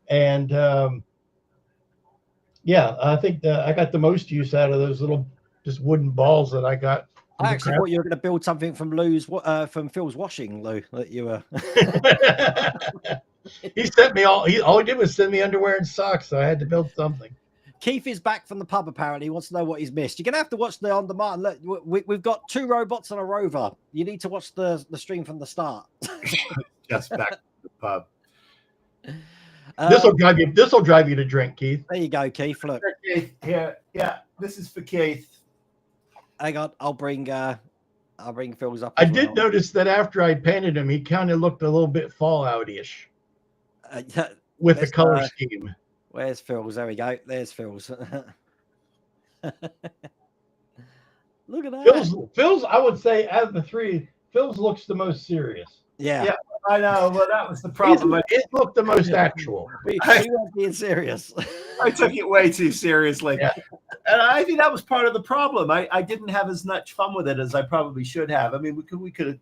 and I think I got the most use out of those little just wooden balls that I got. I actually thought you were going to build something from Phil's washing, Lou. That you were. He sent me all he did was send me underwear and socks, so I had to build something. Keith is back from the pub. Apparently, he wants to know what he's missed. You're gonna have to watch the on demand. Look, we've got 2 robots and a rover. You need to watch the stream from the start. Just back to the pub. This will drive you to drink, Keith. There you go, Keith. Look, Keith, here, this is for Keith. Hang on, I'll bring Phil's up. I did notice that after I painted him, he kind of looked a little bit Fallout-ish with the color scheme. Where's Phil's? There we go. There's Phil's. Look at that. Phil's, I would say, out of the 3, Phil's looks the most serious. Yeah, I know. Well, that was the problem. It looked the most actual. We weren't being serious. I took it way too seriously. Yeah. And I think that was part of the problem. I didn't have as much fun with it as I probably should have. I mean, we could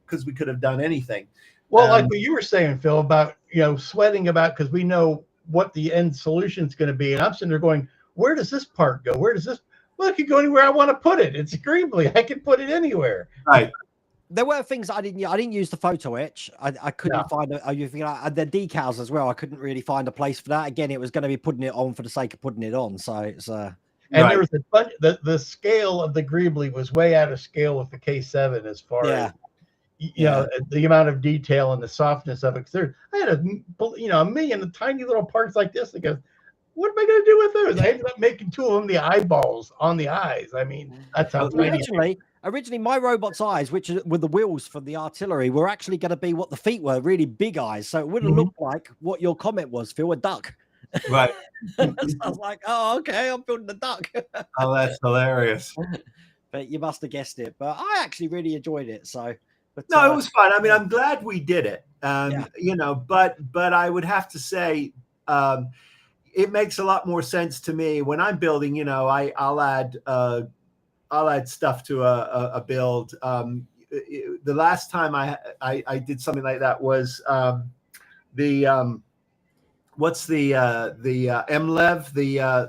have done anything. Well, like what you were saying, Phil, about sweating about because we know what the end solution is going to be, and I'm sitting there going, where does this part go? Where does this? Well, it could go anywhere I want to put it. It's agreeably. I can put it anywhere. Right. There were things I didn't use the photo etch. I couldn't find the decals as well. I couldn't really find a place for that. Again, it was going to be putting it on for the sake of putting it on. So it's and there was the scale of the Greebly was way out of scale with the K7 as far as the amount of detail and the softness of it. I had a million of tiny little parts like this that goes, what am I going to do with those? I ended up making 2 of them the eyeballs on the eyes. I mean, that's how Originally, my robot's eyes, which were the wheels for the artillery, were actually going to be what the feet were, really big eyes. So it would have looked like what your comment was, Phil, a duck. Right. So I was like, oh, okay, I'm building a duck. Oh, that's hilarious. But you must have guessed it. But I actually really enjoyed it. So, it was fun. I mean, I'm glad we did it. But I would have to say, it makes a lot more sense to me when I'm building. I'll add stuff to a build. The last time I did something like that was what's the MLEV,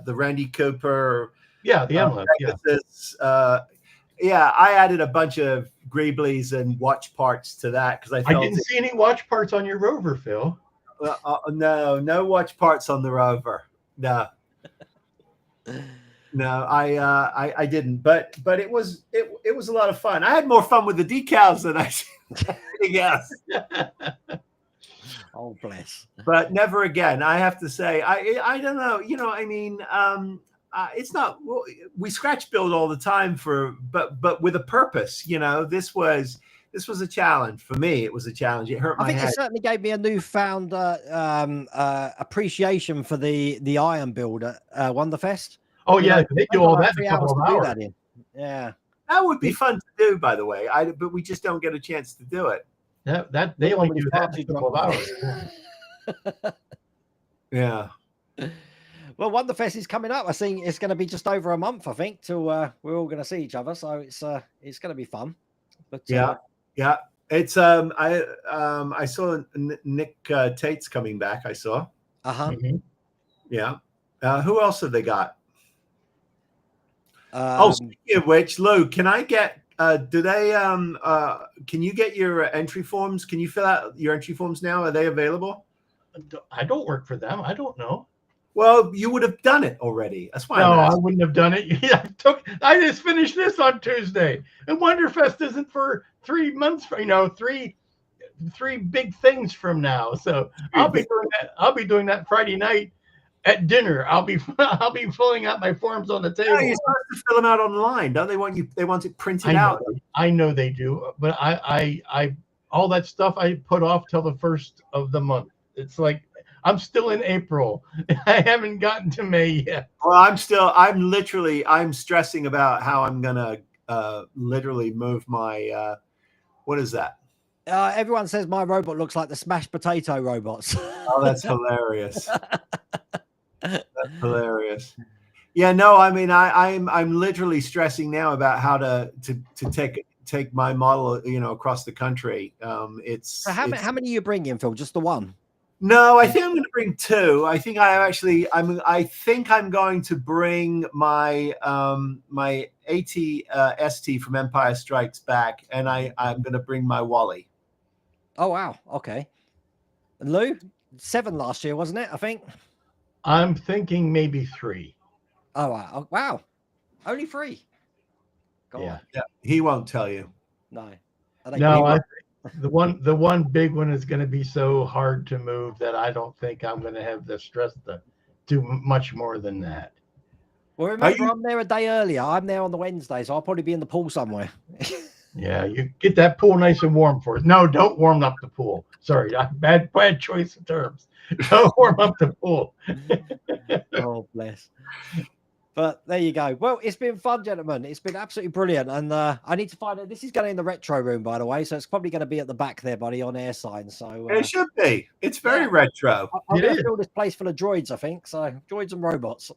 the Randy Cooper. Yeah, the MLEV. I added a bunch of Greeblies and watch parts to that because I didn't see any watch parts on your rover, Phil. No watch parts on the rover. No. No, I didn't, but it was a lot of fun. I had more fun with the decals than anything else. Oh, bless. But never again. I have to say, I don't know. You know, I mean, it's not. We scratch build all the time but with a purpose. You know, this was a challenge for me. It was a challenge. It hurt my I think head. it certainly gave me a newfound appreciation for the iron build at Wonderfest. Oh You yeah, know, they do I've all got that in 3 a couple hours of to do hours. that in. Yeah. That would be fun to do, by the way. But we just don't get a chance to do it. That they only do that in a couple of hours. Yeah. Well, Wonderfest is coming up. I think it's going to be just over a month, I think, till we're all going to see each other. So it's going to be fun. But yeah. It's I saw Nick Tate's coming back. I saw. Mm-hmm. Yeah. Who else have they got? Speaking of which, Lou, can I get? Do they? Can you get your entry forms? Can you fill out your entry forms now? Are they available? I don't work for them. I don't know. Well, you would have done it already. That's why. No, I wouldn't have done it. I just finished this on Tuesday, and Wonderfest isn't for 3 months. Three big things from now. So I'll be doing that. I'll be doing that Friday night at dinner. I'll be filling out my forms on the table. Yeah, you're supposed to fill them out online, don't they? Want you? They want it printed out. I know they do, but I all that stuff I put off till the first of the month. It's like I'm still in April. I haven't gotten to May yet. Well, I'm stressing about how I'm gonna literally move my what is that? Everyone says my robot looks like the smashed potato robots. Oh, that's hilarious. That's hilarious. Yeah, no, I mean, I'm literally stressing now about how to take my model, across the country. So how many are you bringing, Phil? Just the one? No, I think I'm going to bring two. I think I think I'm going to bring my my AZTEK from Empire Strikes Back, and I'm going to bring my Wally. Oh wow, okay. And Lou, 7 last year, wasn't it? I think. I'm thinking maybe 3. Oh wow, only 3. Yeah, he won't tell you. No. The one big one is going to be so hard to move that I don't think I'm going to have the stress to do much more than that. Well, remember, I'm there a day earlier. I'm there on the Wednesday, so I'll probably be in the pool somewhere. Yeah, you get that pool nice and warm for us. No, don't warm up the pool. Sorry, bad choice of terms. Don't warm up the pool. Oh, bless. But there you go. Well, it's been fun, gentlemen. It's been absolutely brilliant. And I need to find it. This is going in the retro room, by the way. So it's probably going to be at the back there, buddy, on air sign. So it should be. It's very retro. I'm going to fill this place full of droids, I think. So droids and robots.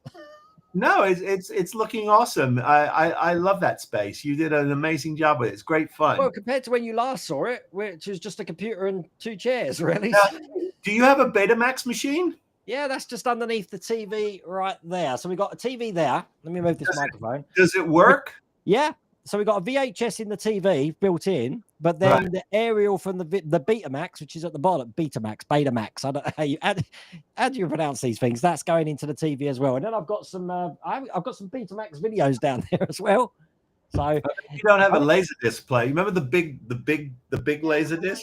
No, it's looking awesome. I love that space. You did an amazing job with it. It's great fun. Well, compared to when you last saw it, which was just a computer and 2 chairs, really. Now, do you have a Betamax machine? Yeah, that's just underneath the TV right there. So we got a TV there. Let me move this microphone. Does it work? Yeah. So we got a VHS in the TV built in, but then the aerial from the Betamax, which is at the bottom, Betamax. I don't know how do you pronounce these things. That's going into the TV as well. And then I've got some I've got some Betamax videos down there as well. So you don't have a Laserdisc player. Remember the big Laserdiscs?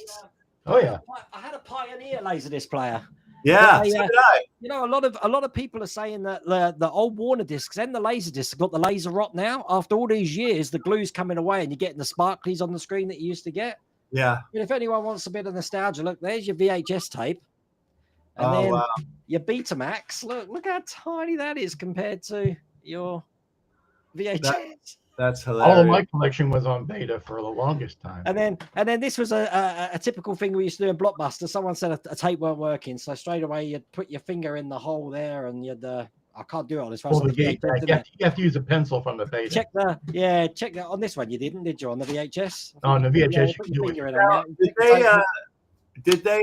Oh yeah. I had a Pioneer Laserdisc player. Yeah, so did I. A lot of people are saying that the old Warner discs and the laser discs have got the laser rot now. After all these years, the glue's coming away and you're getting the sparklies on the screen that you used to get. Yeah. But if anyone wants a bit of nostalgia, look, there's your VHS tape. And then your Betamax. Look how tiny that is compared to your VHS. That's hilarious. All of my collection was on beta for the longest time. And then this was a typical thing we used to do in Blockbuster. Someone said a tape weren't working, so straight away you'd put your finger in the hole there, and you'd I can't do it on this one. You have to use a pencil from the beta. Check that on this one. You did you on the VHS? On the VHS, you can do it. Did they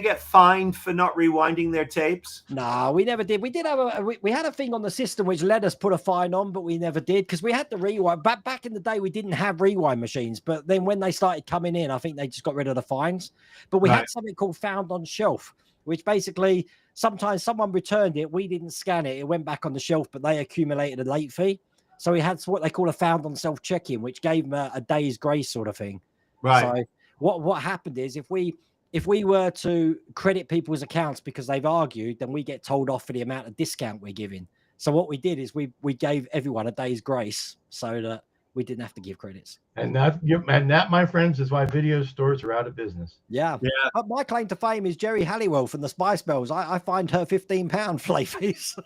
get fined for not rewinding their tapes? No, we never did. We did have we had a thing on the system which let us put a fine on, but we never did because we had to rewind. Back in the day, we didn't have rewind machines. But then when they started coming in, I think they just got rid of the fines. But we had something called found on shelf, which basically sometimes someone returned it, we didn't scan it, it went back on the shelf, but they accumulated a late fee. So we had what they call a found on self check-in, which gave them a day's grace sort of thing. Right. So what happened is if we if we were to credit people's accounts because they've argued, then we get told off for the amount of discount we're giving. So what we did is we gave everyone a day's grace so that we didn't have to give credits. And that, my friends, is why video stores are out of business. Yeah. But my claim to fame is Jerry Halliwell from the Spaceballs. I find her £15 Flayface.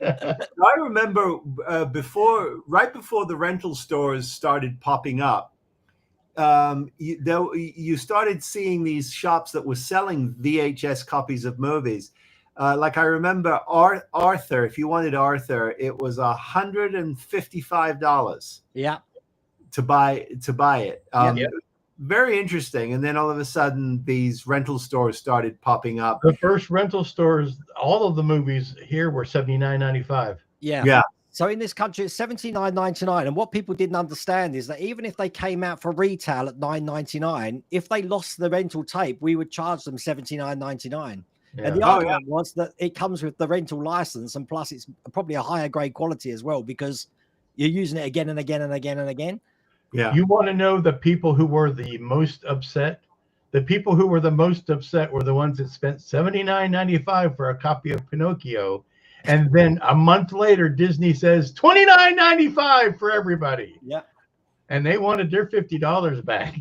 I remember right before the rental stores started popping up, you started seeing these shops that were selling VHS copies of movies. Like I remember Arthur, if you wanted Arthur, it was $155. Yeah. To buy it. Very interesting. And then all of a sudden these rental stores started popping up. The first rental stores, all of the movies here were $79.95. Yeah. So in this country, it's $79.99. And what people didn't understand is that even if they came out for retail at $9.99, if they lost the rental tape, we would charge them $79.99. Yeah. And the argument was that it comes with the rental license, and plus it's probably a higher grade quality as well because you're using it again and again and again and again. Yeah. You want to know the people who were the most upset? The people who were the most upset were the ones that spent $79.95 for a copy of Pinocchio. And then a month later, Disney says $29.95 for everybody. Yeah. And they wanted their $50 back.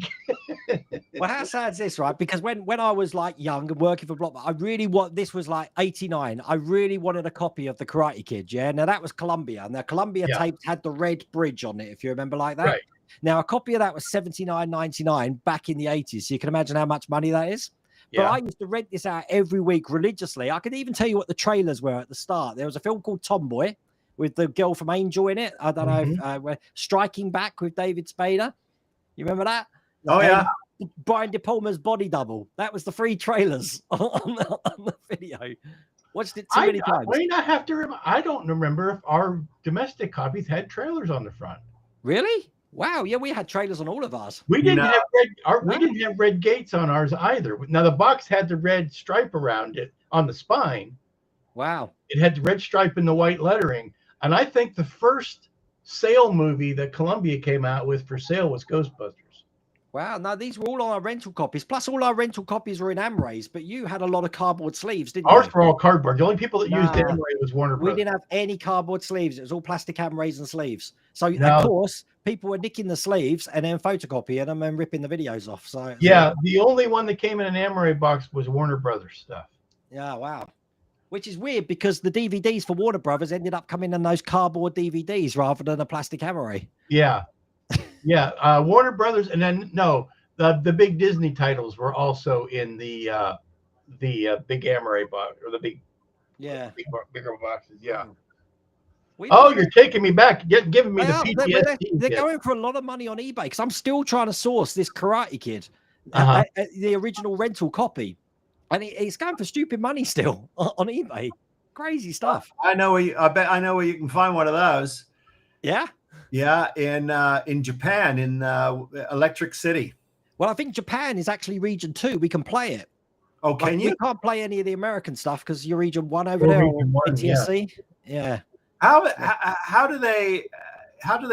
Well, how sad is this, right? Because when I was like young and working for Blockbuster, this was like 89. I really wanted a copy of The Karate Kid. Yeah. Now that was Columbia. Now Columbia tapes had the red bridge on it, if you remember like that. Right. Now a copy of that was $79.99 back in the 80s. So you can imagine how much money that is. But I used to rent this out every week religiously. I could even tell you what the trailers were at the start. There was a film called Tomboy with the girl from Angel in it. I don't know if Striking Back with David Spader. You remember that? Oh, yeah. Brian De Palma's Body Double. That was the free trailers on the video. Watched it too many times. I don't remember if our domestic copies had trailers on the front. Really? Wow. Yeah, we had trailers on all of ours. We didn't have red gates on ours either. Now the box had the red stripe around it on the spine. Wow. It had the red stripe and the white lettering. And I think the first sale movie that Columbia came out with for sale was Ghostbusters. Wow. No, these were all on our rental copies. Plus, all our rental copies were in Amrays, but you had a lot of cardboard sleeves, didn't you? Ours were all cardboard. The only people that used Amray was Warner Bros. We didn't have any cardboard sleeves. It was all plastic Amrays and sleeves. So, of course, people were nicking the sleeves and then photocopying them and ripping the videos off. So, the only one that came in an Amray box was Warner Brothers stuff. Yeah, wow. Which is weird because the DVDs for Warner Brothers ended up coming in those cardboard DVDs rather than a plastic Amray. Yeah. Yeah. Warner Brothers. And then, the big Disney titles were also in the big Amray box or the big, bigger boxes. Yeah. You're taking me back, giving me the PTSD. They're going for a lot of money on eBay because I'm still trying to source this Karate Kid, the original rental copy. And it's going for stupid money still on eBay. Crazy stuff. I bet I know where you can find one of those. Yeah. Yeah, in Japan, in Electric City. Well, I think Japan is actually region 2. We can play it. Oh, can you? We can't play any of the American stuff because you're region 1 over there. Or PTSD. Yeah. How do they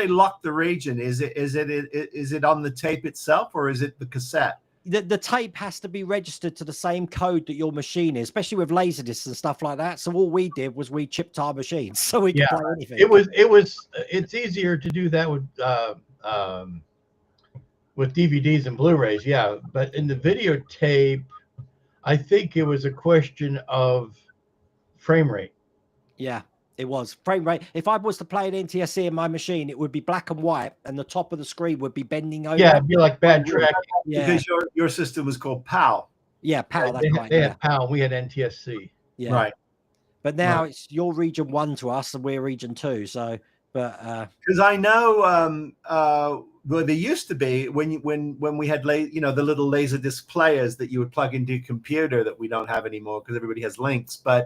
lock the region? Is it on the tape itself or is it the cassette? The tape has to be registered to the same code that your machine is, especially with Laserdiscs and stuff like that. So all we did was we chipped our machines so we could play anything. It's easier to do that with DVDs and Blu-rays, but in the videotape, I think it was a question of frame rate. Yeah. It was frame rate. If I was to play an NTSC in my machine, it would be black and white, and the top of the screen would be bending over. Yeah, it'd be like bad tracking. Yeah. Because your system was called PAL. Yeah, PAL. That's right. They had PAL. We had NTSC. Yeah. Right. But now it's your region 1 to us, and we're region 2. So, but because I know, well, there used to be when we had the little laser disc players that you would plug into your computer that we don't have anymore because everybody has links, but.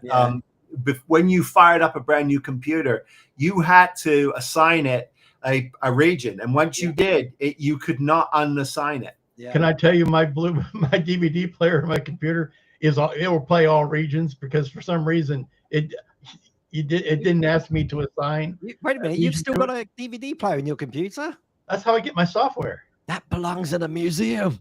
When you fired up a brand new computer, you had to assign it a region, and once you did, you could not unassign it. Yeah. Can I tell you my DVD player on my computer it will play all regions because for some reason it didn't ask me to assign. Wait a minute, you've still got a DVD player in your computer? That's how I get my software. That belongs in a museum.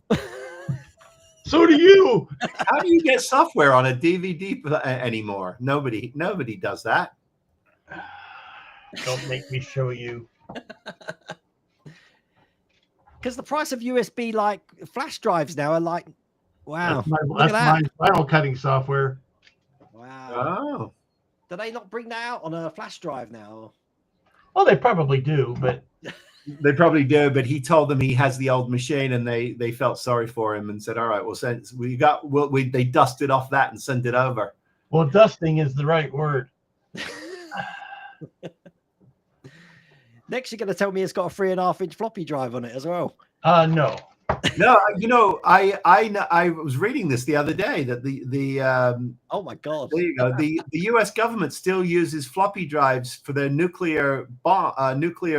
So do you. How do you get software on a DVD anymore? Nobody does that. Don't make me show you. Because the price of USB like flash drives now are like, wow. That's my final cutting software. Wow. Oh. Do they not bring that out on a flash drive now? Well, they probably do, but They probably do, but he told them he has the old machine, and they felt sorry for him and said, "All right, they dusted off that and sent it over." well, dusting is the right word. Next, you're going to tell me it's got a 3.5-inch floppy drive on it as well. No. No, I was reading this the other day that the oh my god, there you go, the U.S. government still uses floppy drives for their nuclear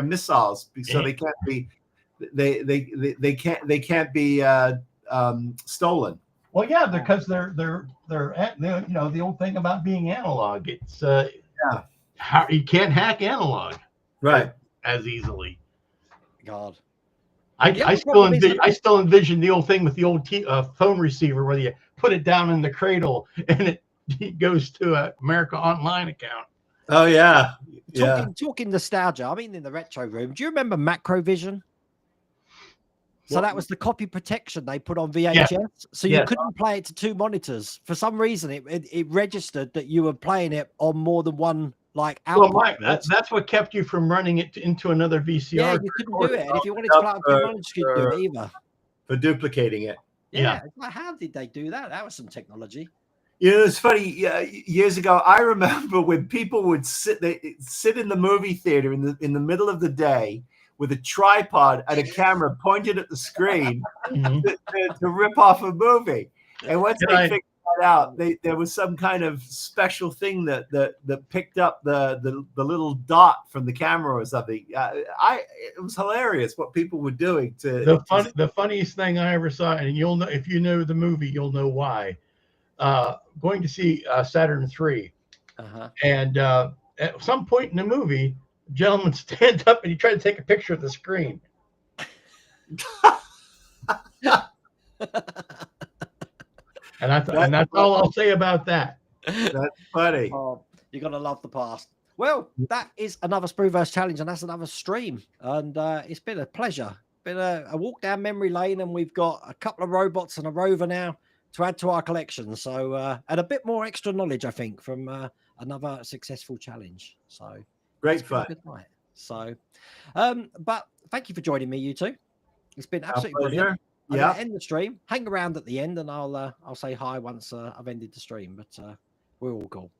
missiles, so they can't be stolen. Well, yeah, because they're the old thing about being analog. It's you can't hack analog Right. as easily. God. I still envision the old thing with the old phone receiver where you put it down in the cradle and it goes to a America Online account. Oh yeah. Talking nostalgia. I mean, in the retro room, do you remember Macrovision? So that was the copy protection they put on VHS. Yeah. So you couldn't play it to two monitors. For some reason, it registered that you were playing it on more than one output. Well, that's what kept you from running it into another VCR. Yeah, you couldn't do it. And if you wanted to play it on two monitors, you couldn't do it either. For duplicating it. Yeah. Like, how did they do that? That was some technology. You know, it's funny. Years ago, I remember when people would sit in the movie theater in the middle of the day with a tripod and a camera pointed at the screen to rip off a movie. And once they figured that out, there was some kind of special thing that picked up the little dot from the camera or something. It was hilarious what people were doing to the funniest thing I ever saw, and you'll know if you know the movie, you'll know why. Going to see Saturn III, and at some point in the movie, a gentleman stands up and he tried to take a picture of the screen. And that's all I'll say about that. That's funny. Oh, you're gonna love the past. Well, that is another Sprueverse challenge, and that's another stream. And it's been a pleasure. Been a walk down memory lane, and we've got a couple of robots and a rover now to add to our collection. So and a bit more extra knowledge, I think, from another successful challenge. So great fun. Good night. So but thank you for joining me, you two. It's been absolutely brilliant. I'm gonna end the stream. Hang around at the end, and I'll say hi once I've ended the stream. But we're all cool.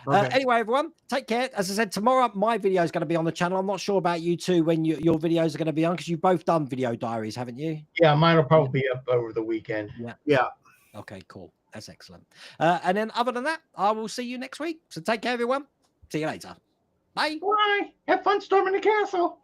Okay. Anyway, everyone, take care. As I said, tomorrow my video is going to be on the channel. I'm not sure about you two when your videos are going to be on, because you've both done video diaries, haven't you? Yeah, mine will probably be up over the weekend. Yeah. Okay, cool. That's excellent. And then other than that, I will see you next week. So take care, everyone. See you later. Bye. Bye. Have fun storming the castle.